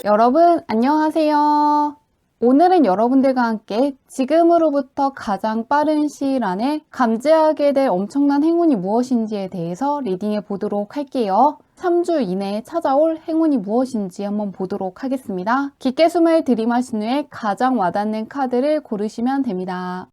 여러분, 안녕하세요. 오늘은 여러분들과 함께 지금으로부터 가장 빠른 시일 안에 감지하게 될 엄청난 행운이 무엇인지에 대해서 리딩해 보도록 할게요. 3주 이내에 찾아올 행운이 무엇인지 한번 보도록 하겠습니다. 깊게 숨을 들이마신 후에 가장 와닿는 카드를 고르시면 됩니다.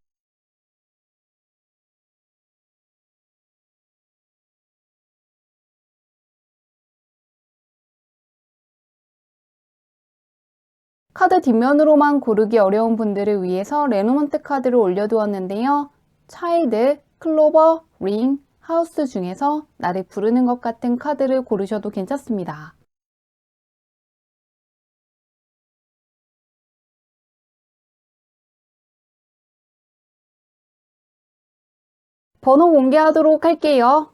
카드 뒷면으로만 고르기 어려운 분들을 위해서 레노먼트 카드를 올려두었는데요. 차일드, 클로버, 링, 하우스 중에서 나를 부르는 것 같은 카드를 고르셔도 괜찮습니다. 번호 공개하도록 할게요.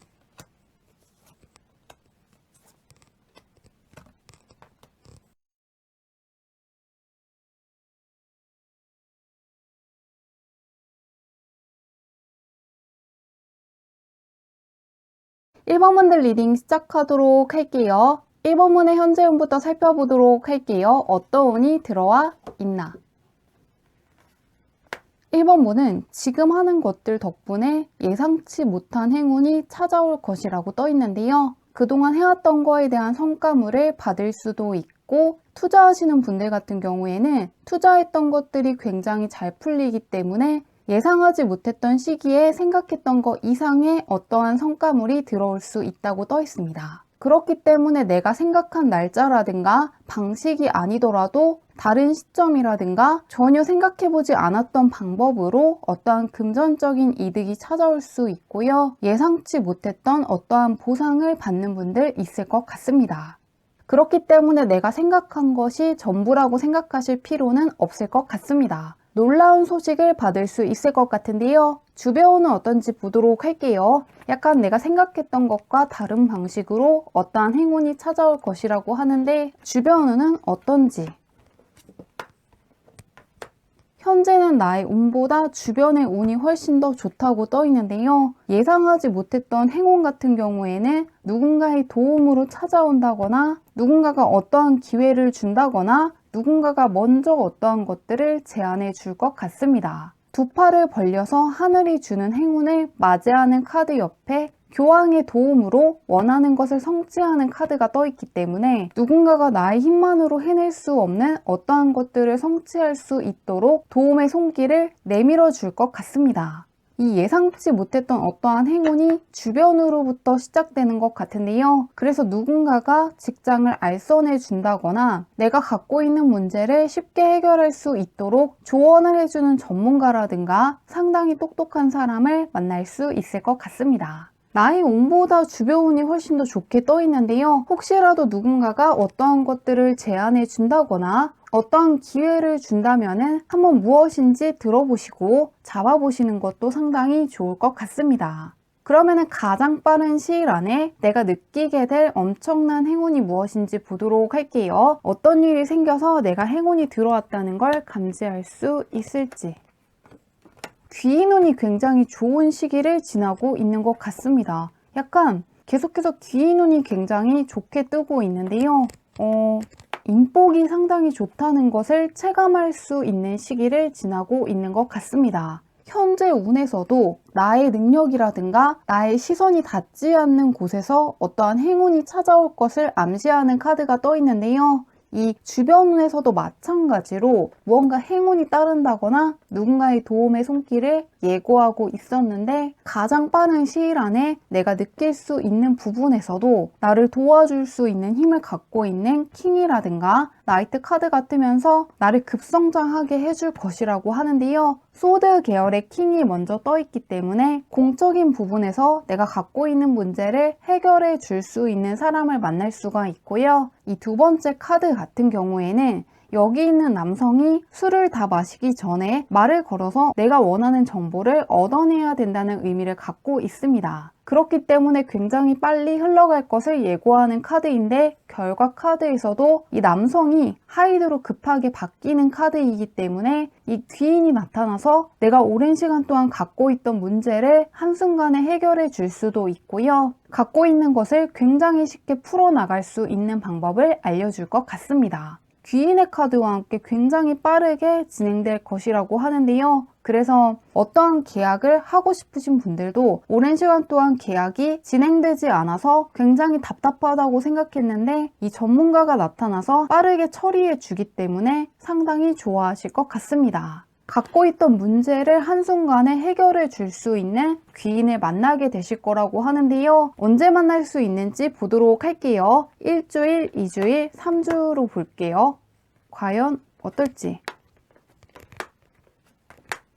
1번분들 리딩 시작하도록 할게요. 1번문의 현재 운부터 살펴보도록 할게요. 어떤 운이 들어와 있나? 1번문은 지금 하는 것들 덕분에 예상치 못한 행운이 찾아올 것이라고 떠 있는데요. 그동안 해왔던 거에 대한 성과물을 받을 수도 있고, 투자하시는 분들 같은 경우에는 투자했던 것들이 굉장히 잘 풀리기 때문에 예상하지 못했던 시기에 생각했던 것 이상의 어떠한 성과물이 들어올 수 있다고 떠 있습니다. 그렇기 때문에 내가 생각한 날짜라든가 방식이 아니더라도 다른 시점이라든가 전혀 생각해보지 않았던 방법으로 어떠한 금전적인 이득이 찾아올 수 있고요. 예상치 못했던 어떠한 보상을 받는 분들 있을 것 같습니다. 그렇기 때문에 내가 생각한 것이 전부라고 생각하실 필요는 없을 것 같습니다. 놀라운 소식을 받을 수 있을 것 같은데요. 주변은 어떤지 보도록 할게요. 약간 내가 생각했던 것과 다른 방식으로 어떠한 행운이 찾아올 것이라고 하는데 주변은 어떤지. 현재는 나의 운보다 주변의 운이 훨씬 더 좋다고 떠 있는데요. 예상하지 못했던 행운 같은 경우에는 누군가의 도움으로 찾아온다거나 누군가가 어떠한 기회를 준다거나 누군가가 먼저 어떠한 것들을 제안해 줄 것 같습니다. 두 팔을 벌려서 하늘이 주는 행운을 맞이하는 카드 옆에 교황의 도움으로 원하는 것을 성취하는 카드가 떠 있기 때문에 누군가가 나의 힘만으로 해낼 수 없는 어떠한 것들을 성취할 수 있도록 도움의 손길을 내밀어 줄 것 같습니다. 이 예상치 못했던 어떠한 행운이 주변으로부터 시작되는 것 같은데요. 그래서 누군가가 직장을 알선해 준다거나 내가 갖고 있는 문제를 쉽게 해결할 수 있도록 조언을 해주는 전문가라든가 상당히 똑똑한 사람을 만날 수 있을 것 같습니다. 나의 운보다 주변 운이 훨씬 더 좋게 떠 있는데요. 혹시라도 누군가가 어떠한 것들을 제안해 준다거나 어떠한 기회를 준다면은 한번 무엇인지 들어보시고 잡아보시는 것도 상당히 좋을 것 같습니다. 그러면은 가장 빠른 시일 안에 내가 느끼게 될 엄청난 행운이 무엇인지 보도록 할게요. 어떤 일이 생겨서 내가 행운이 들어왔다는 걸 감지할 수 있을지. 귀인운이 굉장히 좋은 시기를 지나고 있는 것 같습니다. 약간 계속해서 귀인운이 굉장히 좋게 뜨고 있는데요. 인복이 상당히 좋다는 것을 체감할 수 있는 시기를 지나고 있는 것 같습니다. 현재 운에서도 나의 능력이라든가 나의 시선이 닿지 않는 곳에서 어떠한 행운이 찾아올 것을 암시하는 카드가 떠 있는데요. 이 주변 운에서도 마찬가지로 무언가 행운이 따른다거나 누군가의 도움의 손길을 예고하고 있었는데 가장 빠른 시일 안에 내가 느낄 수 있는 부분에서도 나를 도와줄 수 있는 힘을 갖고 있는 킹이라든가 나이트 카드 같으면서 나를 급성장하게 해줄 것이라고 하는데요. 소드 계열의 킹이 먼저 떠 있기 때문에 공적인 부분에서 내가 갖고 있는 문제를 해결해 줄 수 있는 사람을 만날 수가 있고요. 이 두 번째 카드 같은 경우에는 여기 있는 남성이 술을 다 마시기 전에 말을 걸어서 내가 원하는 정보를 얻어내야 된다는 의미를 갖고 있습니다. 그렇기 때문에 굉장히 빨리 흘러갈 것을 예고하는 카드인데 결과 카드에서도 이 남성이 하이드로 급하게 바뀌는 카드이기 때문에 이 귀인이 나타나서 내가 오랜 시간 동안 갖고 있던 문제를 한순간에 해결해 줄 수도 있고요. 갖고 있는 것을 굉장히 쉽게 풀어나갈 수 있는 방법을 알려줄 것 같습니다. 귀인의 카드와 함께 굉장히 빠르게 진행될 것이라고 하는데요. 그래서 어떠한 계약을 하고 싶으신 분들도 오랜 시간 동안 계약이 진행되지 않아서 굉장히 답답하다고 생각했는데 이 전문가가 나타나서 빠르게 처리해 주기 때문에 상당히 좋아하실 것 같습니다. 갖고 있던 문제를 한순간에 해결해 줄 수 있는 귀인을 만나게 되실 거라고 하는데요. 언제 만날 수 있는지 보도록 할게요. 1주일, 2주일, 3주로 볼게요. 과연 어떨지.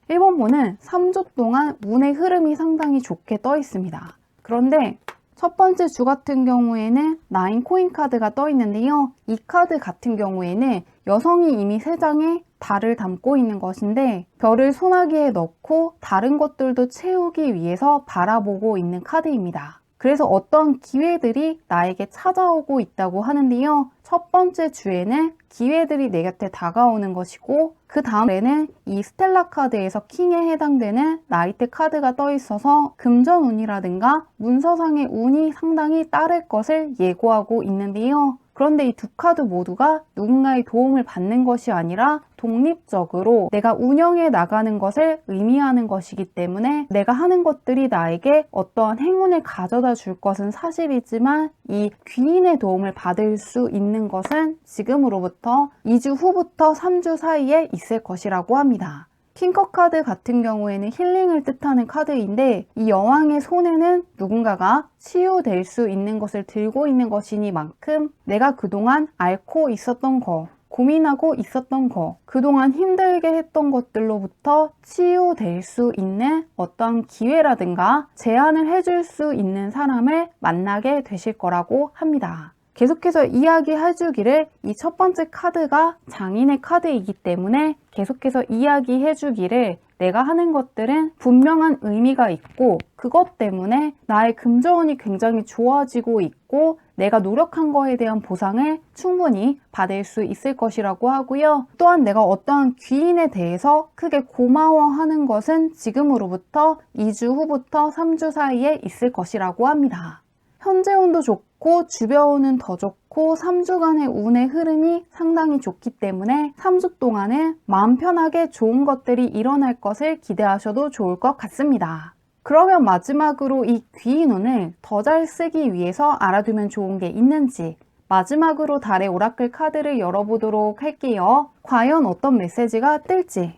1번분은 3주 동안 운의 흐름이 상당히 좋게 떠 있습니다. 그런데 첫 번째 주 같은 경우에는 9 코인 카드가 떠 있는데요. 이 카드 같은 경우에는 여성이 이미 3장에 달을 담고 있는 것인데 별을 소나기에 넣고 다른 것들도 채우기 위해서 바라보고 있는 카드입니다. 그래서 어떤 기회들이 나에게 찾아오고 있다고 하는데요. 첫 번째 주에는 기회들이 내 곁에 다가오는 것이고 그 다음에는 이 스텔라 카드에서 킹에 해당되는 나이트 카드가 떠 있어서 금전운이라든가 문서상의 운이 상당히 따를 것을 예고하고 있는데요. 그런데 이 두 카드 모두가 누군가의 도움을 받는 것이 아니라 독립적으로 내가 운영해 나가는 것을 의미하는 것이기 때문에 내가 하는 것들이 나에게 어떠한 행운을 가져다 줄 것은 사실이지만 이 귀인의 도움을 받을 수 있는 것은 지금으로부터 2주 후부터 3주 사이에 있을 것이라고 합니다. 킹커 카드 같은 경우에는 힐링을 뜻하는 카드인데 이 여왕의 손에는 누군가가 치유될 수 있는 것을 들고 있는 것이니만큼 내가 그동안 앓고 있었던 거, 고민하고 있었던 거, 그동안 힘들게 했던 것들로부터 치유될 수 있는 어떤 기회라든가 제안을 해줄 수 있는 사람을 만나게 되실 거라고 합니다. 계속해서 이야기해주기를 이 첫 번째 카드가 장인의 카드이기 때문에 계속해서 이야기해주기를 내가 하는 것들은 분명한 의미가 있고 그것 때문에 나의 금전운이 굉장히 좋아지고 있고 내가 노력한 거에 대한 보상을 충분히 받을 수 있을 것이라고 하고요. 또한 내가 어떠한 귀인에 대해서 크게 고마워하는 것은 지금으로부터 2주 후부터 3주 사이에 있을 것이라고 합니다. 현재 운도 좋고 주변 운은 더 좋고 3주간의 운의 흐름이 상당히 좋기 때문에 3주 동안은 마음 편하게 좋은 것들이 일어날 것을 기대하셔도 좋을 것 같습니다. 그러면 마지막으로 이 귀인 운을 더 잘 쓰기 위해서 알아두면 좋은 게 있는지 마지막으로 달의 오라클 카드를 열어보도록 할게요. 과연 어떤 메시지가 뜰지.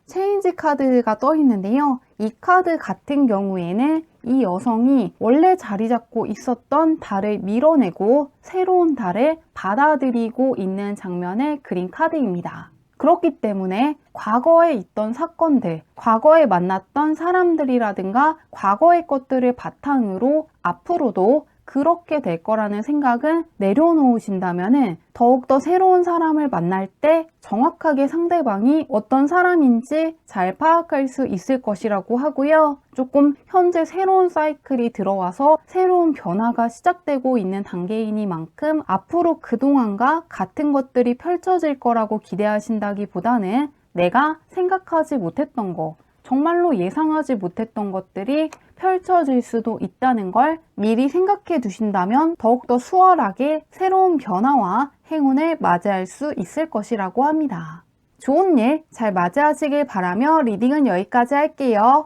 체인지 카드가 떠 있는데요. 이 카드 같은 경우에는 이 여성이 원래 자리 잡고 있었던 달을 밀어내고 새로운 달을 받아들이고 있는 장면을 그린 카드입니다. 그렇기 때문에 과거에 있던 사건들, 과거에 만났던 사람들이라든가 과거의 것들을 바탕으로 앞으로도 그렇게 될 거라는 생각은 내려놓으신다면 더욱더 새로운 사람을 만날 때 정확하게 상대방이 어떤 사람인지 잘 파악할 수 있을 것이라고 하고요. 조금 현재 새로운 사이클이 들어와서 새로운 변화가 시작되고 있는 단계이니만큼 앞으로 그동안과 같은 것들이 펼쳐질 거라고 기대하신다기보다는 내가 생각하지 못했던 거, 정말로 예상하지 못했던 것들이 펼쳐질 수도 있다는 걸 미리 생각해 두신다면 더욱더 수월하게 새로운 변화와 행운을 맞이할 수 있을 것이라고 합니다. 좋은 일 잘 맞이하시길 바라며 리딩은 여기까지 할게요.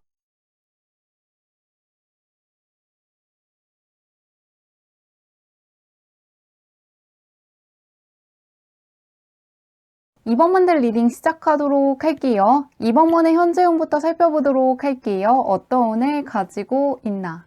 이번 문들 리딩 시작하도록 할게요. 이번 문의 현재 운부터 살펴보도록 할게요. 어떤 운을 가지고 있나.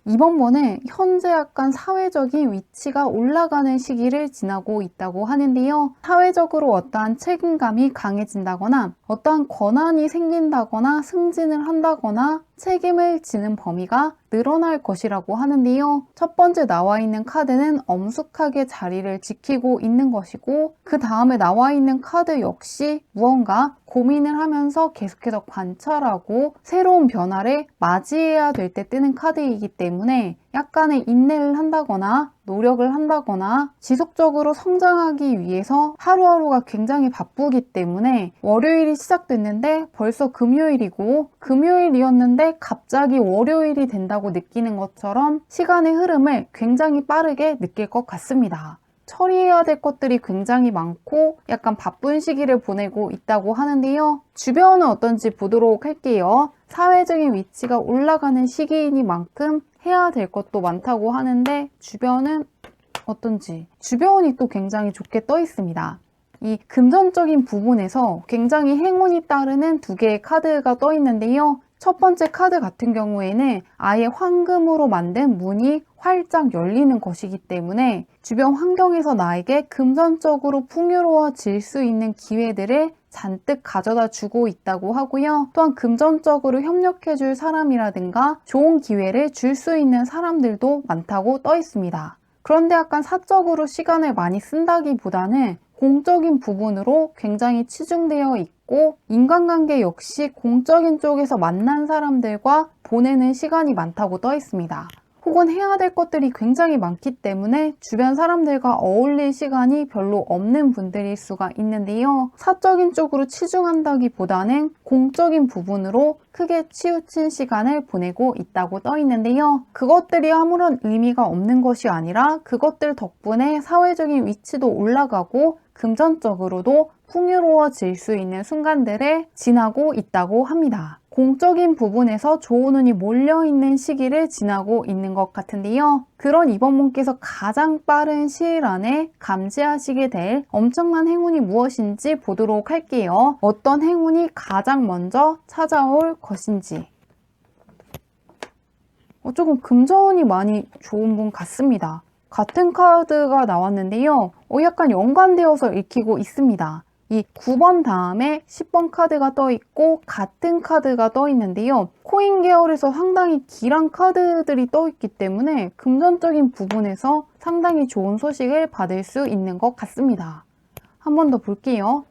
이번 문은 현재 약간 사회적인 위치가 올라가는 시기를 지나고 있다고 하는데요. 사회적으로 어떠한 책임감이 강해진다거나 어떠한 권한이 생긴다거나 승진을 한다거나 책임을 지는 범위가 늘어날 것이라고 하는데요. 첫 번째 나와 있는 카드는 엄숙하게 자리를 지키고 있는 것이고 그 다음에 나와 있는 카드 역시 무언가 고민을 하면서 계속해서 관찰하고 새로운 변화를 맞이해야 될 때 뜨는 카드이기 때문에 약간의 인내를 한다거나 노력을 한다거나 지속적으로 성장하기 위해서 하루하루가 굉장히 바쁘기 때문에 월요일이 시작됐는데 벌써 금요일이고 금요일이었는데 갑자기 월요일이 된다고 느끼는 것처럼 시간의 흐름을 굉장히 빠르게 느낄 것 같습니다. 처리해야 될 것들이 굉장히 많고 약간 바쁜 시기를 보내고 있다고 하는데요. 주변은 어떤지 보도록 할게요. 사회적인 위치가 올라가는 시기이니만큼 해야 될 것도 많다고 하는데 주변은 어떤지, 주변이 또 굉장히 좋게 떠 있습니다. 이 금전적인 부분에서 굉장히 행운이 따르는 두 개의 카드가 떠 있는데요. 첫 번째 카드 같은 경우에는 아예 황금으로 만든 문이 활짝 열리는 것이기 때문에 주변 환경에서 나에게 금전적으로 풍요로워질 수 있는 기회들을 잔뜩 가져다 주고 있다고 하고요. 또한 금전적으로 협력해줄 사람이라든가 좋은 기회를 줄 수 있는 사람들도 많다고 떠 있습니다. 그런데 약간 사적으로 시간을 많이 쓴다기보다는 공적인 부분으로 굉장히 치중되어 있고 인간관계 역시 공적인 쪽에서 만난 사람들과 보내는 시간이 많다고 떠 있습니다. 혹은 해야 될 것들이 굉장히 많기 때문에 주변 사람들과 어울릴 시간이 별로 없는 분들일 수가 있는데요. 사적인 쪽으로 치중한다기보다는 공적인 부분으로 크게 치우친 시간을 보내고 있다고 떠 있는데요. 그것들이 아무런 의미가 없는 것이 아니라 그것들 덕분에 사회적인 위치도 올라가고 금전적으로도 풍요로워질 수 있는 순간들을 지나고 있다고 합니다. 공적인 부분에서 좋은 운이 몰려있는 시기를 지나고 있는 것 같은데요. 그런 이번 분께서 가장 빠른 시일 안에 감지하시게 될 엄청난 행운이 무엇인지 보도록 할게요. 어떤 행운이 가장 먼저 찾아올 것인지. 조금 금전운이 많이 좋은 분 같습니다. 같은 카드가 나왔는데요. 약간 연관되어서 읽히고 있습니다. 이 9번 다음에 10번 카드가 떠 있고 같은 카드가 떠 있는데요. 코인 계열에서 상당히 길한 카드들이 떠 있기 때문에 금전적인 부분에서 상당히 좋은 소식을 받을 수 있는 것 같습니다. 한 번 더 볼게요.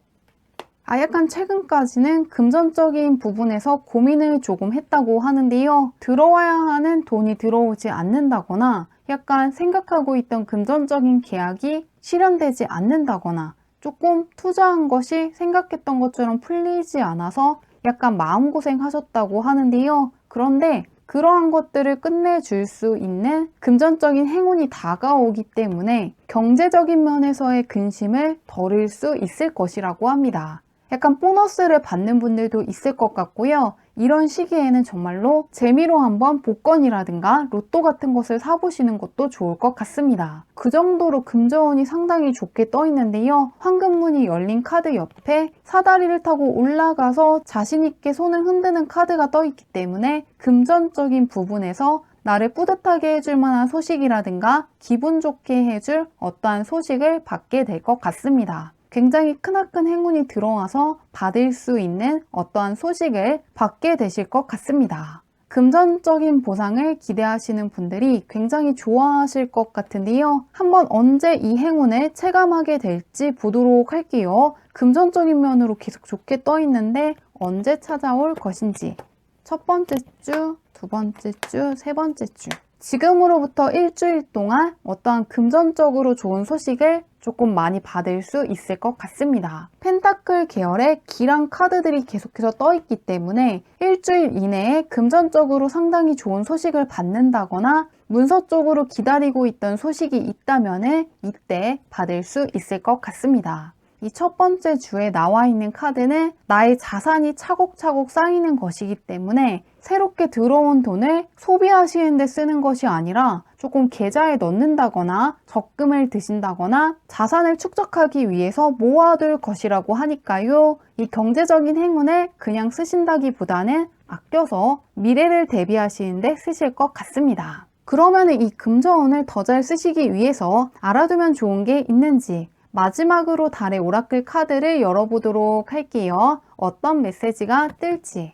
약간 최근까지는 금전적인 부분에서 고민을 조금 했다고 하는데요. 들어와야 하는 돈이 들어오지 않는다거나 약간 생각하고 있던 금전적인 계약이 실현되지 않는다거나 조금 투자한 것이 생각했던 것처럼 풀리지 않아서 약간 마음고생 하셨다고 하는데요. 그런데 그러한 것들을 끝내줄 수 있는 금전적인 행운이 다가오기 때문에 경제적인 면에서의 근심을 덜을 수 있을 것이라고 합니다. 약간 보너스를 받는 분들도 있을 것 같고요. 이런 시기에는 정말로 재미로 한번 복권이라든가 로또 같은 것을 사보시는 것도 좋을 것 같습니다. 그 정도로 금전운이 상당히 좋게 떠 있는데요. 황금문이 열린 카드 옆에 사다리를 타고 올라가서 자신있게 손을 흔드는 카드가 떠 있기 때문에 금전적인 부분에서 나를 뿌듯하게 해줄 만한 소식이라든가 기분 좋게 해줄 어떠한 소식을 받게 될 것 같습니다. 굉장히 크나큰 행운이 들어와서 받을 수 있는 어떠한 소식을 받게 되실 것 같습니다. 금전적인 보상을 기대하시는 분들이 굉장히 좋아하실 것 같은데요. 한번 언제 이 행운을 체감하게 될지 보도록 할게요. 금전적인 면으로 계속 좋게 떠 있는데 언제 찾아올 것인지. 첫 번째 주, 두 번째 주, 세 번째 주. 지금으로부터 일주일 동안 어떠한 금전적으로 좋은 소식을 조금 많이 받을 수 있을 것 같습니다. 펜타클 계열의 길한 카드들이 계속해서 떠 있기 때문에 일주일 이내에 금전적으로 상당히 좋은 소식을 받는다거나 문서 쪽으로 기다리고 있던 소식이 있다면 이때 받을 수 있을 것 같습니다. 이 첫 번째 주에 나와 있는 카드는 나의 자산이 차곡차곡 쌓이는 것이기 때문에 새롭게 들어온 돈을 소비하시는 데 쓰는 것이 아니라 조금 계좌에 넣는다거나 적금을 드신다거나 자산을 축적하기 위해서 모아둘 것이라고 하니까요. 이 경제적인 행운을 그냥 쓰신다기보다는 아껴서 미래를 대비하시는 데 쓰실 것 같습니다. 그러면 이 금전운을 더 잘 쓰시기 위해서 알아두면 좋은 게 있는지 마지막으로 달의 오라클 카드를 열어보도록 할게요. 어떤 메시지가 뜰지.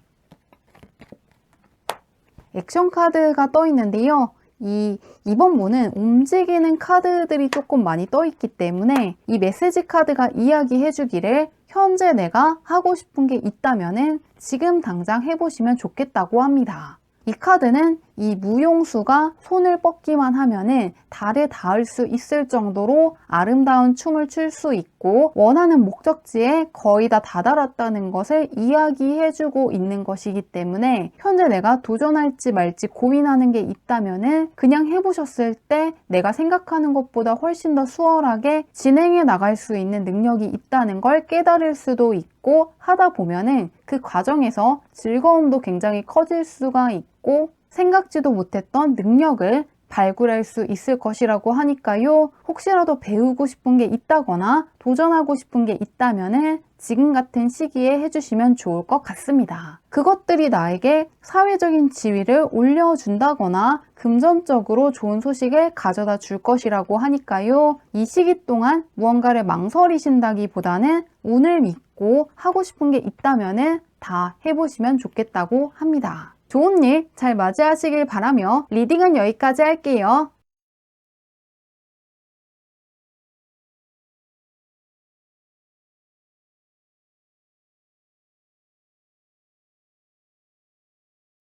액션 카드가 떠 있는데요. 이번 문은 움직이는 카드들이 조금 많이 떠 있기 때문에 이 메시지 카드가 이야기해 주기를 현재 내가 하고 싶은 게 있다면은 지금 당장 해보시면 좋겠다고 합니다. 이 카드는 이 무용수가 손을 뻗기만 하면은 달에 닿을 수 있을 정도로 아름다운 춤을 출 수 있고 원하는 목적지에 거의 다 다다랐다는 것을 이야기해주고 있는 것이기 때문에 현재 내가 도전할지 말지 고민하는 게 있다면은 그냥 해보셨을 때 내가 생각하는 것보다 훨씬 더 수월하게 진행해 나갈 수 있는 능력이 있다는 걸 깨달을 수도 있고 하다 보면은 그 과정에서 즐거움도 굉장히 커질 수가 있고 생각지도 못했던 능력을 발굴할 수 있을 것이라고 하니까요. 혹시라도 배우고 싶은 게 있다거나 도전하고 싶은 게 있다면은 지금 같은 시기에 해주시면 좋을 것 같습니다. 그것들이 나에게 사회적인 지위를 올려준다거나 금전적으로 좋은 소식을 가져다 줄 것이라고 하니까요. 이 시기 동안 무언가를 망설이신다기보다는 운을 믿고 하고 싶은 게 있다면은 다 해보시면 좋겠다고 합니다. 좋은 일 잘 맞이하시길 바라며 리딩은 여기까지 할게요.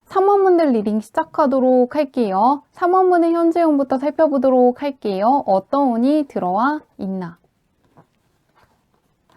삼원분들 리딩 시작하도록 할게요. 삼원분의 현재 운부터 살펴보도록 할게요. 어떤 운이 들어와 있나?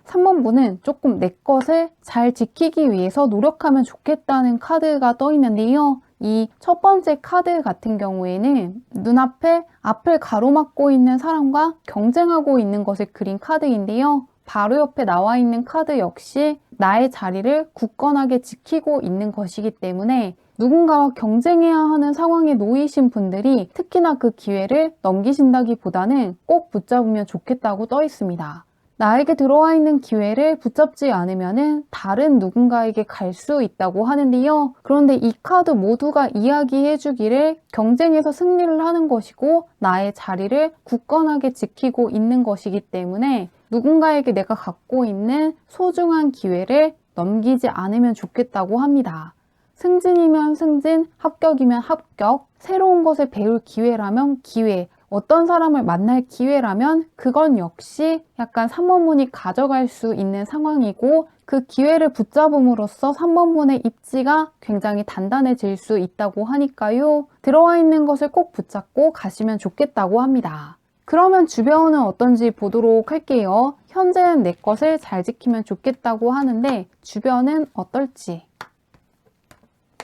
3번분은 조금 내 것을 잘 지키기 위해서 노력하면 좋겠다는 카드가 떠 있는데요. 이 첫 번째 카드 같은 경우에는 눈앞에 앞을 가로막고 있는 사람과 경쟁하고 있는 것을 그린 카드인데요. 바로 옆에 나와 있는 카드 역시 나의 자리를 굳건하게 지키고 있는 것이기 때문에 누군가와 경쟁해야 하는 상황에 놓이신 분들이 특히나 그 기회를 넘기신다기보다는 꼭 붙잡으면 좋겠다고 떠 있습니다. 나에게 들어와 있는 기회를 붙잡지 않으면 다른 누군가에게 갈 수 있다고 하는데요. 그런데 이 카드 모두가 이야기해 주기를 경쟁에서 승리를 하는 것이고 나의 자리를 굳건하게 지키고 있는 것이기 때문에 누군가에게 내가 갖고 있는 소중한 기회를 넘기지 않으면 좋겠다고 합니다. 승진이면 승진, 합격이면 합격, 새로운 것을 배울 기회라면 기회, 어떤 사람을 만날 기회라면 그건 역시 약간 3번분이 가져갈 수 있는 상황이고 그 기회를 붙잡음으로써 3번분의 입지가 굉장히 단단해질 수 있다고 하니까요. 들어와 있는 것을 꼭 붙잡고 가시면 좋겠다고 합니다. 그러면 주변은 어떤지 보도록 할게요. 현재는 내 것을 잘 지키면 좋겠다고 하는데 주변은 어떨지.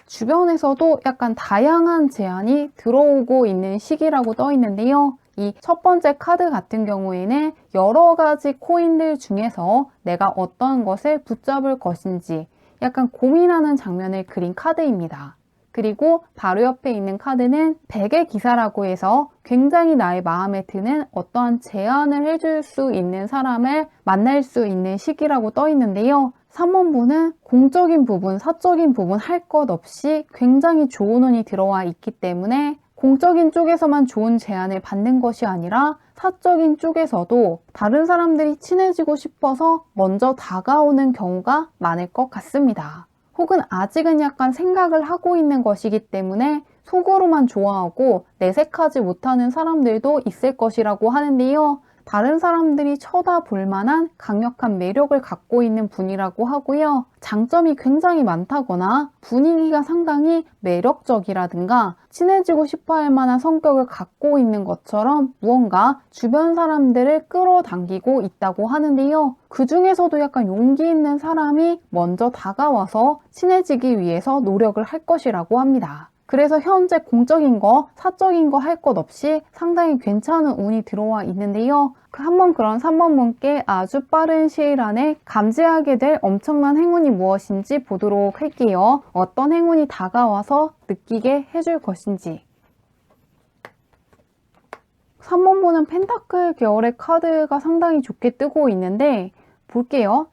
주변에서도 약간 다양한 제안이 들어오고 있는 시기라고 떠 있는데요. 이 첫 번째 카드 같은 경우에는 여러 가지 코인들 중에서 내가 어떤 것을 붙잡을 것인지 약간 고민하는 장면을 그린 카드입니다. 그리고 바로 옆에 있는 카드는 백의 기사라고 해서 굉장히 나의 마음에 드는 어떠한 제안을 해줄 수 있는 사람을 만날 수 있는 시기라고 떠 있는데요. 3번분은 공적인 부분, 사적인 부분 할 것 없이 굉장히 좋은 운이 들어와 있기 때문에 공적인 쪽에서만 좋은 제안을 받는 것이 아니라 사적인 쪽에서도 다른 사람들이 친해지고 싶어서 먼저 다가오는 경우가 많을 것 같습니다. 혹은 아직은 약간 생각을 하고 있는 것이기 때문에 속으로만 좋아하고 내색하지 못하는 사람들도 있을 것이라고 하는데요. 다른 사람들이 쳐다볼 만한 강력한 매력을 갖고 있는 분이라고 하고요. 장점이 굉장히 많다거나 분위기가 상당히 매력적이라든가 친해지고 싶어 할 만한 성격을 갖고 있는 것처럼 무언가 주변 사람들을 끌어당기고 있다고 하는데요. 그 중에서도 약간 용기 있는 사람이 먼저 다가와서 친해지기 위해서 노력을 할 것이라고 합니다. 그래서 현재 공적인 거, 사적인 거 할 것 없이 상당히 괜찮은 운이 들어와 있는데요. 한번 그런 3번분께 아주 빠른 시일 안에 감지하게 될 엄청난 행운이 무엇인지 보도록 할게요. 어떤 행운이 다가와서 느끼게 해줄 것인지. 3번분은 펜타클 계열의 카드가 상당히 좋게 뜨고 있는데 볼게요.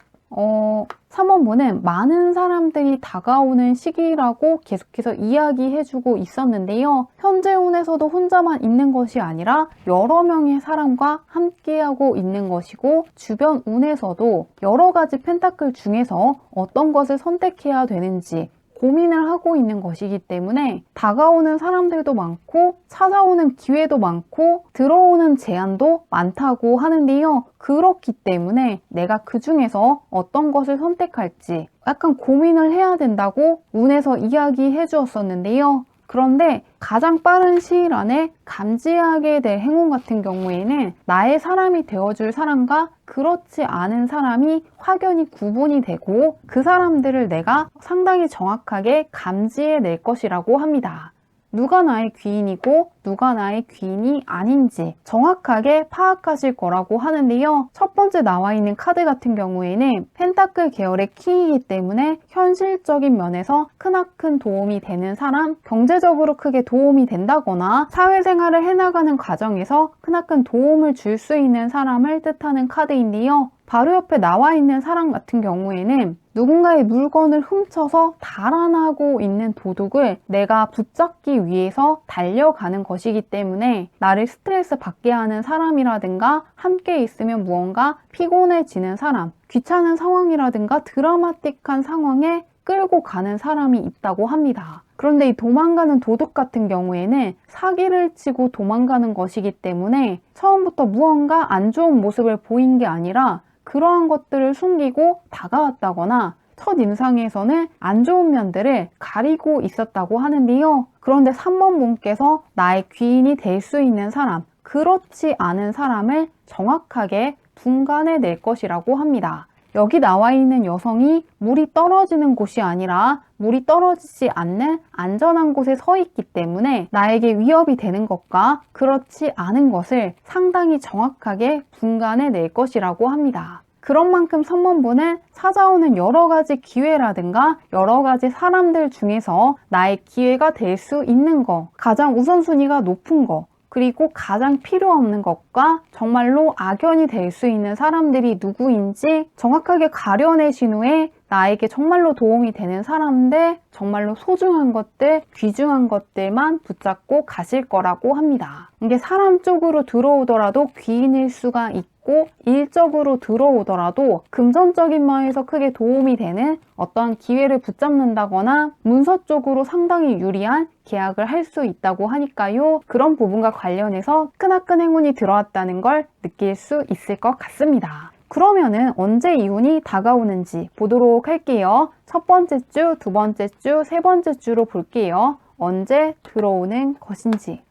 3번분은 많은 사람들이 다가오는 시기라고 계속해서 이야기해주고 있었는데요. 현재 운에서도 혼자만 있는 것이 아니라 여러 명의 사람과 함께하고 있는 것이고 주변 운에서도 여러 가지 펜타클 중에서 어떤 것을 선택해야 되는지 고민을 하고 있는 것이기 때문에 다가오는 사람들도 많고 찾아오는 기회도 많고 들어오는 제안도 많다고 하는데요. 그렇기 때문에 내가 그 중에서 어떤 것을 선택할지 약간 고민을 해야 된다고 운에서 이야기해 주었었는데요. 그런데 가장 빠른 시일 안에 감지하게 될 행운 같은 경우에는 나의 사람이 되어줄 사람과 그렇지 않은 사람이 확연히 구분이 되고 그 사람들을 내가 상당히 정확하게 감지해낼 것이라고 합니다. 누가 나의 귀인이고 누가 나의 귀인이 아닌지 정확하게 파악하실 거라고 하는데요. 첫 번째 나와 있는 카드 같은 경우에는 펜타클 계열의 킹이기 때문에 현실적인 면에서 크나큰 도움이 되는 사람, 경제적으로 크게 도움이 된다거나 사회생활을 해나가는 과정에서 크나큰 도움을 줄 수 있는 사람을 뜻하는 카드인데요. 바로 옆에 나와 있는 사람 같은 경우에는 누군가의 물건을 훔쳐서 달아나고 있는 도둑을 내가 붙잡기 위해서 달려가는 것이기 때문에 나를 스트레스 받게 하는 사람이라든가 함께 있으면 무언가 피곤해지는 사람, 귀찮은 상황이라든가 드라마틱한 상황에 끌고 가는 사람이 있다고 합니다. 그런데 이 도망가는 도둑 같은 경우에는 사기를 치고 도망가는 것이기 때문에 처음부터 무언가 안 좋은 모습을 보인 게 아니라 그러한 것들을 숨기고 다가왔다거나 첫인상에서는 안 좋은 면들을 가리고 있었다고 하는데요. 그런데 3번 분께서 나의 귀인이 될 수 있는 사람, 그렇지 않은 사람을 정확하게 분간해낼 것이라고 합니다. 여기 나와 있는 여성이 물이 떨어지는 곳이 아니라 물이 떨어지지 않는 안전한 곳에 서 있기 때문에 나에게 위협이 되는 것과 그렇지 않은 것을 상당히 정확하게 분간해낼 것이라고 합니다. 그런 만큼 3번분은 찾아오는 여러 가지 기회라든가 여러 가지 사람들 중에서 나의 기회가 될 수 있는 거, 가장 우선순위가 높은 거, 그리고 가장 필요 없는 것과 정말로 악연이 될 수 있는 사람들이 누구인지 정확하게 가려내신 후에 나에게 정말로 도움이 되는 사람들, 정말로 소중한 것들, 귀중한 것들만 붙잡고 가실 거라고 합니다. 이게 사람 쪽으로 들어오더라도 귀인일 수가 있고 일적으로 들어오더라도 금전적인 면에서 크게 도움이 되는 어떤 기회를 붙잡는다거나 문서 쪽으로 상당히 유리한 계약을 할 수 있다고 하니까요. 그런 부분과 관련해서 크나큰 행운이 들어왔다는 걸 느낄 수 있을 것 같습니다. 그러면은 언제 이운이 다가오는지 보도록 할게요. 첫 번째 주, 두 번째 주, 세 번째 주로 볼게요. 언제 들어오는 것인지.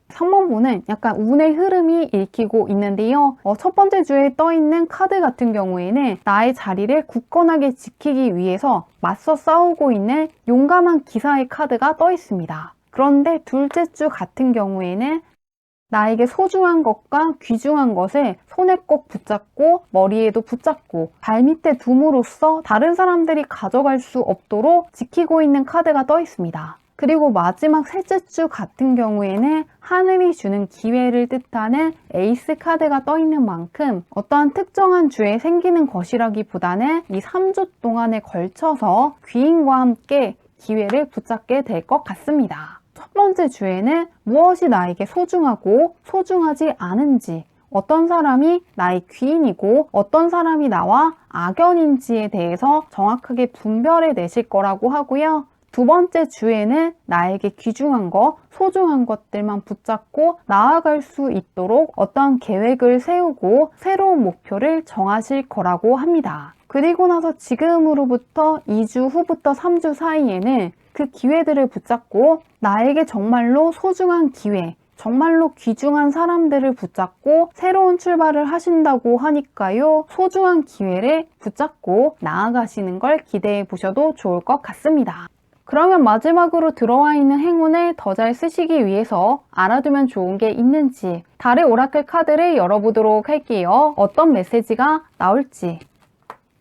3번분은 약간 운의 흐름이 읽히고 있는데요. 첫 번째 주에 떠있는 카드 같은 경우에는 나의 자리를 굳건하게 지키기 위해서 맞서 싸우고 있는 용감한 기사의 카드가 떠 있습니다. 그런데 둘째 주 같은 경우에는 나에게 소중한 것과 귀중한 것을 손에 꼭 붙잡고 머리에도 붙잡고 발밑에 둠으로써 다른 사람들이 가져갈 수 없도록 지키고 있는 카드가 떠 있습니다. 그리고 마지막 셋째 주 같은 경우에는 하늘이 주는 기회를 뜻하는 에이스 카드가 떠 있는 만큼 어떠한 특정한 주에 생기는 것이라기보다는 이 3주 동안에 걸쳐서 귀인과 함께 기회를 붙잡게 될 것 같습니다. 첫 번째 주에는 무엇이 나에게 소중하고 소중하지 않은지, 어떤 사람이 나의 귀인이고 어떤 사람이 나와 악연인지에 대해서 정확하게 분별해 내실 거라고 하고요. 두 번째 주에는 나에게 귀중한 것, 소중한 것들만 붙잡고 나아갈 수 있도록 어떠한 계획을 세우고 새로운 목표를 정하실 거라고 합니다. 그리고 나서 지금으로부터 2주 후부터 3주 사이에는 그 기회들을 붙잡고 나에게 정말로 소중한 기회, 정말로 귀중한 사람들을 붙잡고 새로운 출발을 하신다고 하니까요. 소중한 기회를 붙잡고 나아가시는 걸 기대해 보셔도 좋을 것 같습니다. 그러면 마지막으로 들어와 있는 행운을 더 잘 쓰시기 위해서 알아두면 좋은 게 있는지 달의 오라클 카드를 열어보도록 할게요. 어떤 메시지가 나올지.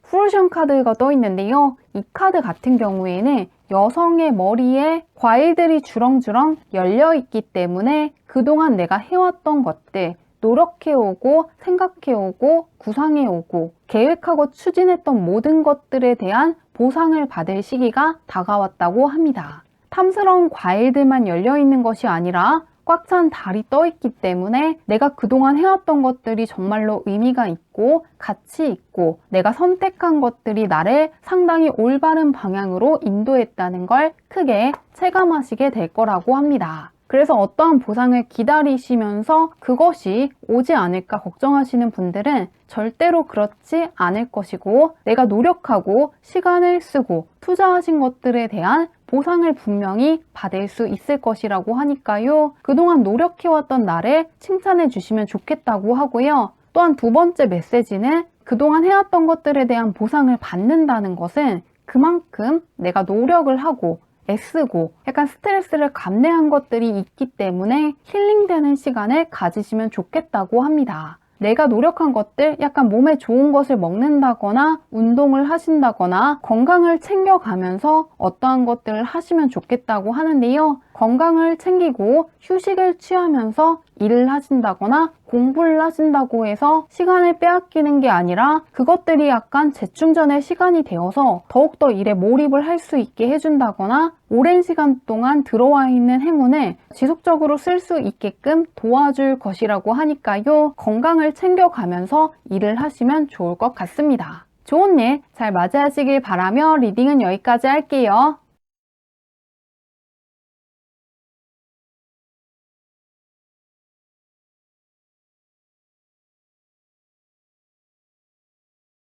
프루션 카드가 떠 있는데요. 이 카드 같은 경우에는 여성의 머리에 과일들이 주렁주렁 열려있기 때문에 그동안 내가 해왔던 것들, 노력해오고 생각해오고 구상해오고 계획하고 추진했던 모든 것들에 대한 보상을 받을 시기가 다가왔다고 합니다. 탐스러운 과일들만 열려있는 것이 아니라 꽉 찬 달이 떠있기 때문에 내가 그동안 해왔던 것들이 정말로 의미가 있고 가치 있고 내가 선택한 것들이 나를 상당히 올바른 방향으로 인도했다는 걸 크게 체감하시게 될 거라고 합니다. 그래서 어떠한 보상을 기다리시면서 그것이 오지 않을까 걱정하시는 분들은 절대로 그렇지 않을 것이고 내가 노력하고 시간을 쓰고 투자하신 것들에 대한 보상을 분명히 받을 수 있을 것이라고 하니까요. 그동안 노력해왔던 나를 칭찬해 주시면 좋겠다고 하고요. 또한 두 번째 메시지는 그동안 해왔던 것들에 대한 보상을 받는다는 것은 그만큼 내가 노력을 하고 애쓰고 약간 스트레스를 감내한 것들이 있기 때문에 힐링되는 시간을 가지시면 좋겠다고 합니다. 내가 노력한 것들, 약간 몸에 좋은 것을 먹는다거나 운동을 하신다거나 건강을 챙겨가면서 어떠한 것들을 하시면 좋겠다고 하는데요. 건강을 챙기고 휴식을 취하면서 일을 하신다거나 공부를 하신다고 해서 시간을 빼앗기는 게 아니라 그것들이 약간 재충전의 시간이 되어서 더욱더 일에 몰입을 할 수 있게 해준다거나 오랜 시간 동안 들어와 있는 행운을 지속적으로 쓸 수 있게끔 도와줄 것이라고 하니까요. 건강을 챙겨가면서 일을 하시면 좋을 것 같습니다. 좋은 일 잘 맞이하시길 바라며 리딩은 여기까지 할게요.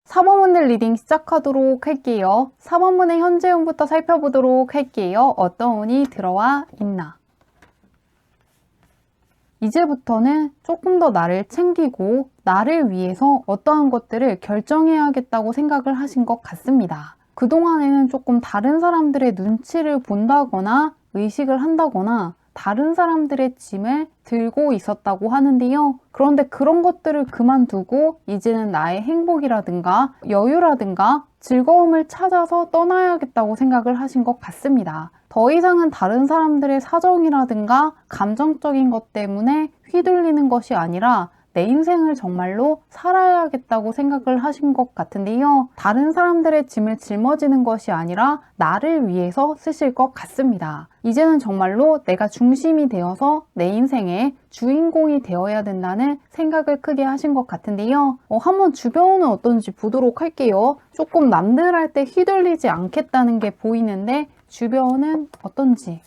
사번문들 리딩 시작하도록 할게요. 4번문의 현재 운부터 살펴보도록 할게요. 어떤 운이 들어와 있나. 이제부터는 조금 더 나를 챙기고 나를 위해서 어떠한 것들을 결정해야겠다고 생각을 하신 것 같습니다. 그동안에는 조금 다른 사람들의 눈치를 본다거나 의식을 한다거나 다른 사람들의 짐을 들고 있었다고 하는데요. 그런데 그런 것들을 그만두고 이제는 나의 행복이라든가 여유라든가 즐거움을 찾아서 떠나야겠다고 생각을 하신 것 같습니다. 더 이상은 다른 사람들의 사정이라든가 감정적인 것 때문에 휘둘리는 것이 아니라 내 인생을 정말로 살아야겠다고 생각을 하신 것 같은데요. 다른 사람들의 짐을 짊어지는 것이 아니라 나를 위해서 쓰실 것 같습니다. 이제는 정말로 내가 중심이 되어서 내 인생의 주인공이 되어야 된다는 생각을 크게 하신 것 같은데요. 한번 주변은 어떤지 보도록 할게요. 조금 남들 할 때 휘둘리지 않겠다는 게 보이는데 주변은 어떤지.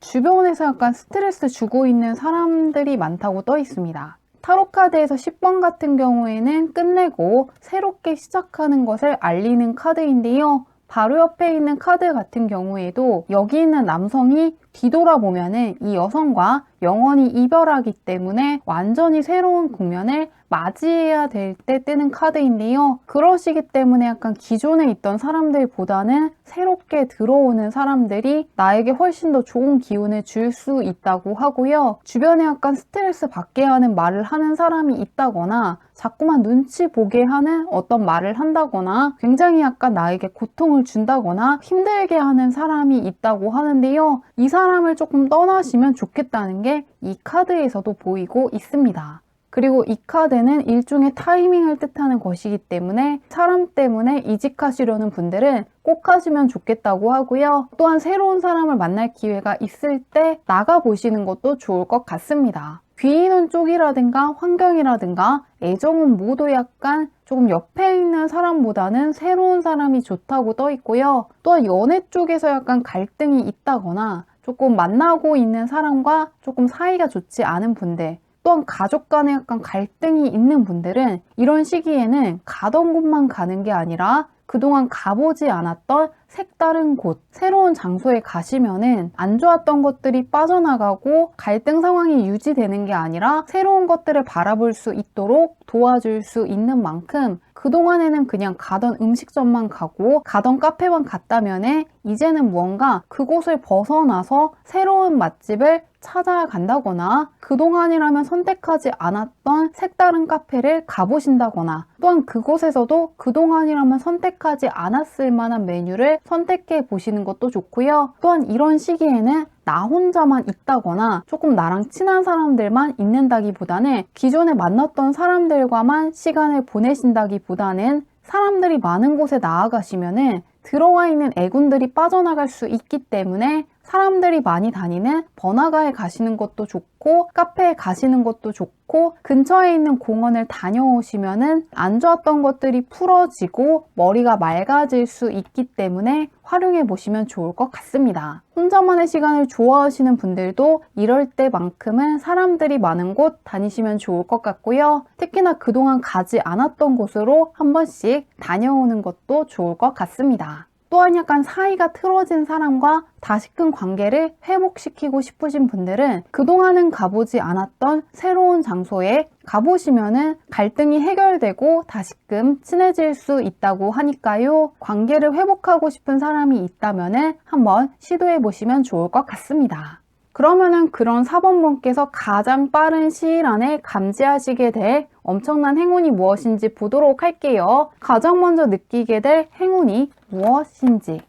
주변에서 약간 스트레스 주고 있는 사람들이 많다고 떠 있습니다. 타로카드에서 10번 같은 경우에는 끝내고 새롭게 시작하는 것을 알리는 카드인데요. 바로 옆에 있는 카드 같은 경우에도 여기 있는 남성이 뒤돌아보면은 이 여성과 영원히 이별하기 때문에 완전히 새로운 국면을 맞이해야 될 때 뜨는 카드인데요. 그러시기 때문에 약간 기존에 있던 사람들보다는 새롭게 들어오는 사람들이 나에게 훨씬 더 좋은 기운을 줄 수 있다고 하고요. 주변에 약간 스트레스 받게 하는 말을 하는 사람이 있다거나 자꾸만 눈치 보게 하는 어떤 말을 한다거나 굉장히 약간 나에게 고통을 준다거나 힘들게 하는 사람이 있다고 하는데요. 이 사람을 조금 떠나시면 좋겠다는 게 이 카드에서도 보이고 있습니다. 그리고 이 카드는 일종의 타이밍을 뜻하는 것이기 때문에 사람 때문에 이직하시려는 분들은 꼭 하시면 좋겠다고 하고요. 또한 새로운 사람을 만날 기회가 있을 때 나가보시는 것도 좋을 것 같습니다. 귀인운 쪽이라든가 환경이라든가 애정운 모두 약간 조금 옆에 있는 사람보다는 새로운 사람이 좋다고 떠 있고요. 또한 연애 쪽에서 약간 갈등이 있다거나 조금 만나고 있는 사람과 조금 사이가 좋지 않은 분들, 또한 가족 간에 약간 갈등이 있는 분들은 이런 시기에는 가던 곳만 가는 게 아니라 그동안 가보지 않았던 색다른 곳, 새로운 장소에 가시면은 안 좋았던 것들이 빠져나가고 갈등 상황이 유지되는 게 아니라 새로운 것들을 바라볼 수 있도록 도와줄 수 있는 만큼 그동안에는 그냥 가던 음식점만 가고 가던 카페만 갔다면은 이제는 무언가 그곳을 벗어나서 새로운 맛집을 찾아간다거나 그동안이라면 선택하지 않았던 색다른 카페를 가보신다거나 또한 그곳에서도 그동안이라면 선택하지 않았을 만한 메뉴를 선택해 보시는 것도 좋고요. 또한 이런 시기에는 나 혼자만 있다거나 조금 나랑 친한 사람들만 있는다기보다는 기존에 만났던 사람들과만 시간을 보내신다기보다는 사람들이 많은 곳에 나아가시면은 들어와 있는 애군들이 빠져나갈 수 있기 때문에 사람들이 많이 다니는 번화가에 가시는 것도 좋고 카페에 가시는 것도 좋고 근처에 있는 공원을 다녀오시면은 안 좋았던 것들이 풀어지고 머리가 맑아질 수 있기 때문에 활용해 보시면 좋을 것 같습니다. 혼자만의 시간을 좋아하시는 분들도 이럴 때만큼은 사람들이 많은 곳 다니시면 좋을 것 같고요. 특히나 그동안 가지 않았던 곳으로 한 번씩 다녀오는 것도 좋을 것 같습니다. 또한 약간 사이가 틀어진 사람과 다시금 관계를 회복시키고 싶으신 분들은 그동안은 가보지 않았던 새로운 장소에 가보시면은 갈등이 해결되고 다시금 친해질 수 있다고 하니까요. 관계를 회복하고 싶은 사람이 있다면은 한번 시도해 보시면 좋을 것 같습니다. 그러면은 그런 4번분께서 가장 빠른 시일 안에 감지하시게 될 엄청난 행운이 무엇인지 보도록 할게요. 가장 먼저 느끼게 될 행운이 무엇인지.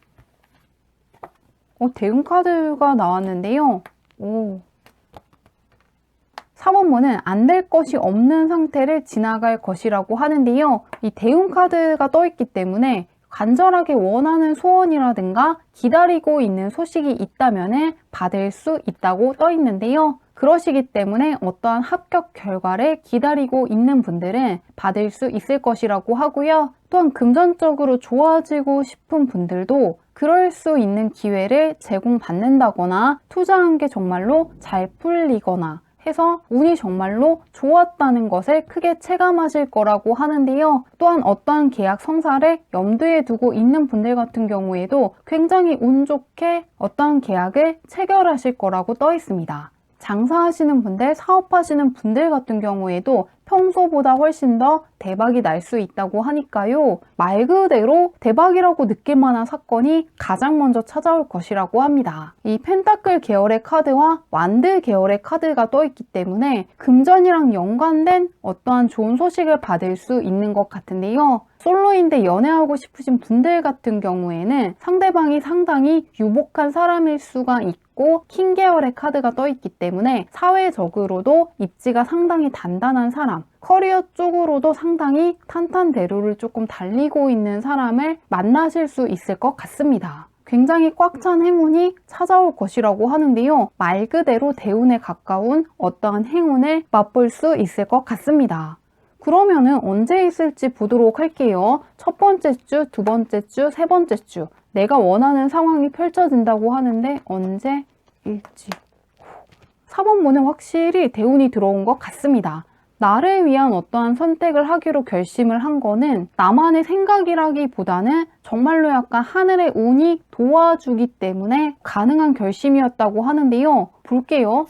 대운 카드가 나왔는데요. 4번문은 안 될 것이 없는 상태를 지나갈 것이라고 하는데요. 이 대운 카드가 떠있기 때문에 간절하게 원하는 소원이라든가 기다리고 있는 소식이 있다면 받을 수 있다고 떠 있는데요. 그러시기 때문에 어떠한 합격 결과를 기다리고 있는 분들은 받을 수 있을 것이라고 하고요. 또한 금전적으로 좋아지고 싶은 분들도 그럴 수 있는 기회를 제공받는다거나 투자한 게 정말로 잘 풀리거나 해서 운이 정말로 좋았다는 것을 크게 체감하실 거라고 하는데요. 또한 어떠한 계약 성사를 염두에 두고 있는 분들 같은 경우에도 굉장히 운 좋게 어떠한 계약을 체결하실 거라고 떠 있습니다. 장사하시는 분들, 사업하시는 분들 같은 경우에도 평소보다 훨씬 더 대박이 날 수 있다고 하니까요. 말 그대로 대박이라고 느낄 만한 사건이 가장 먼저 찾아올 것이라고 합니다. 이 펜타클 계열의 카드와 완드 계열의 카드가 떠 있기 때문에 금전이랑 연관된 어떠한 좋은 소식을 받을 수 있는 것 같은데요. 솔로인데 연애하고 싶으신 분들 같은 경우에는 상대방이 상당히 유복한 사람일 수가 있고 킹 계열의 카드가 떠 있기 때문에 사회적으로도 입지가 상당히 단단한 사람, 커리어 쪽으로도 상당히 탄탄대로를 조금 달리고 있는 사람을 만나실 수 있을 것 같습니다. 굉장히 꽉 찬 행운이 찾아올 것이라고 하는데요. 말 그대로 대운에 가까운 어떠한 행운을 맛볼 수 있을 것 같습니다. 그러면은 언제 있을지 보도록 할게요. 첫 번째 주, 두 번째 주, 세 번째 주 내가 원하는 상황이 펼쳐진다고 하는데 언제일지 4번문은 확실히 대운이 들어온 것 같습니다. 나를 위한 어떠한 선택을 하기로 결심을 한 거는 나만의 생각이라기보다는 정말로 약간 하늘의 운이 도와주기 때문에 가능한 결심이었다고 하는데요. 볼게요.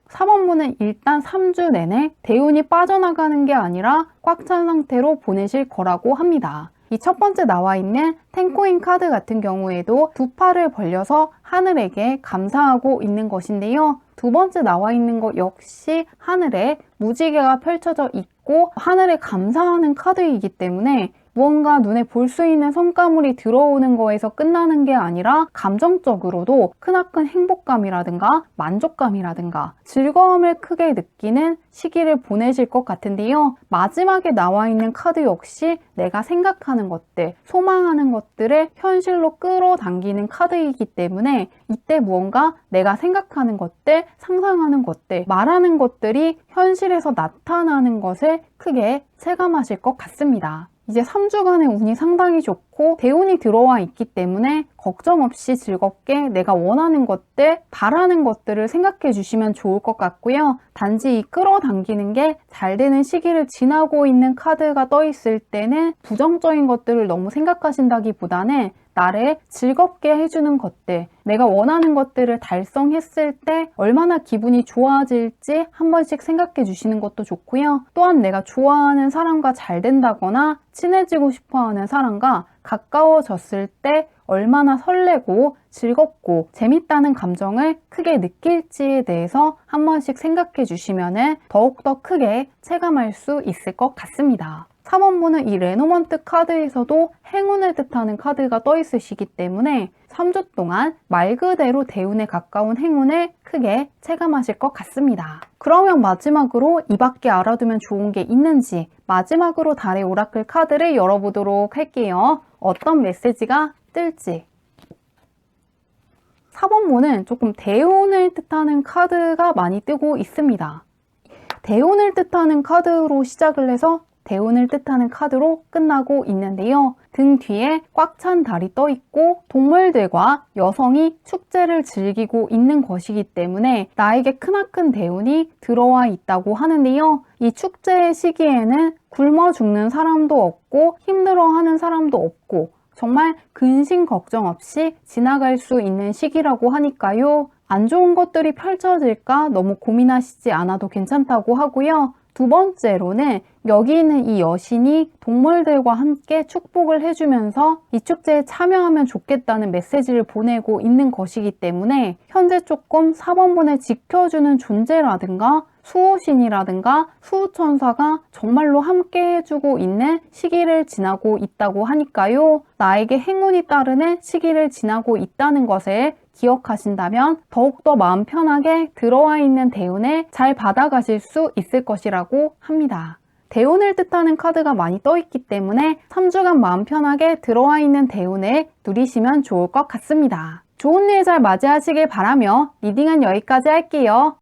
4번문은 일단 3주 내내 대운이 빠져나가는 게 아니라 꽉 찬 상태로 보내실 거라고 합니다. 이 첫 번째 나와 있는 텐코인 카드 같은 경우에도 두 팔을 벌려서 하늘에게 감사하고 있는 것인데요. 두 번째 나와 있는 것 역시 하늘에 무지개가 펼쳐져 있고 하늘에 감사하는 카드이기 때문에 무언가 눈에 볼 수 있는 성과물이 들어오는 거에서 끝나는 게 아니라 감정적으로도 크나큰 행복감이라든가 만족감이라든가 즐거움을 크게 느끼는 시기를 보내실 것 같은데요. 마지막에 나와 있는 카드 역시 내가 생각하는 것들, 소망하는 것들을 현실로 끌어당기는 카드이기 때문에 이때 무언가 내가 생각하는 것들, 상상하는 것들, 말하는 것들이 현실에서 나타나는 것을 크게 체감하실 것 같습니다. 이제 3주간의 운이 상당히 좋고 대운이 들어와 있기 때문에 걱정 없이 즐겁게 내가 원하는 것들, 바라는 것들을 생각해 주시면 좋을 것 같고요. 단지 이 끌어당기는 게 잘 되는 시기를 지나고 있는 카드가 떠 있을 때는 부정적인 것들을 너무 생각하신다기보다는 나를 즐겁게 해주는 것들, 내가 원하는 것들을 달성했을 때 얼마나 기분이 좋아질지 한 번씩 생각해 주시는 것도 좋고요. 또한 내가 좋아하는 사람과 잘 된다거나 친해지고 싶어하는 사람과 가까워졌을 때 얼마나 설레고 즐겁고 재밌다는 감정을 크게 느낄지에 대해서 한 번씩 생각해 주시면 더욱더 크게 체감할 수 있을 것 같습니다. 3번분은 이 레노먼트 카드에서도 행운을 뜻하는 카드가 떠 있으시기 때문에 3주 동안 말 그대로 대운에 가까운 행운을 크게 체감하실 것 같습니다. 그러면 마지막으로 이 밖에 알아두면 좋은 게 있는지 마지막으로 달의 오라클 카드를 열어보도록 할게요. 어떤 메시지가 뜰지. 4번문은 조금 대운을 뜻하는 카드가 많이 뜨고 있습니다. 대운을 뜻하는 카드로 시작을 해서 대운을 뜻하는 카드로 끝나고 있는데요. 등 뒤에 꽉 찬 달이 떠 있고 동물들과 여성이 축제를 즐기고 있는 것이기 때문에 나에게 크나큰 대운이 들어와 있다고 하는데요. 이 축제의 시기에는 굶어 죽는 사람도 없고 힘들어하는 사람도 없고 정말 근심 걱정 없이 지나갈 수 있는 시기라고 하니까요. 안 좋은 것들이 펼쳐질까 너무 고민하시지 않아도 괜찮다고 하고요. 두 번째로는 여기 있는 이 여신이 동물들과 함께 축복을 해주면서 이 축제에 참여하면 좋겠다는 메시지를 보내고 있는 것이기 때문에 현재 조금 사번분을 지켜주는 존재라든가 수호신이라든가 수호천사가 정말로 함께 해주고 있는 시기를 지나고 있다고 하니까요. 나에게 행운이 따르는 시기를 지나고 있다는 것을 기억하신다면 더욱더 마음 편하게 들어와 있는 대운을 잘 받아가실 수 있을 것이라고 합니다. 대운을 뜻하는 카드가 많이 떠있기 때문에 3주간 마음 편하게 들어와 있는 대운을 누리시면 좋을 것 같습니다. 좋은 일 잘 맞이하시길 바라며 리딩은 여기까지 할게요.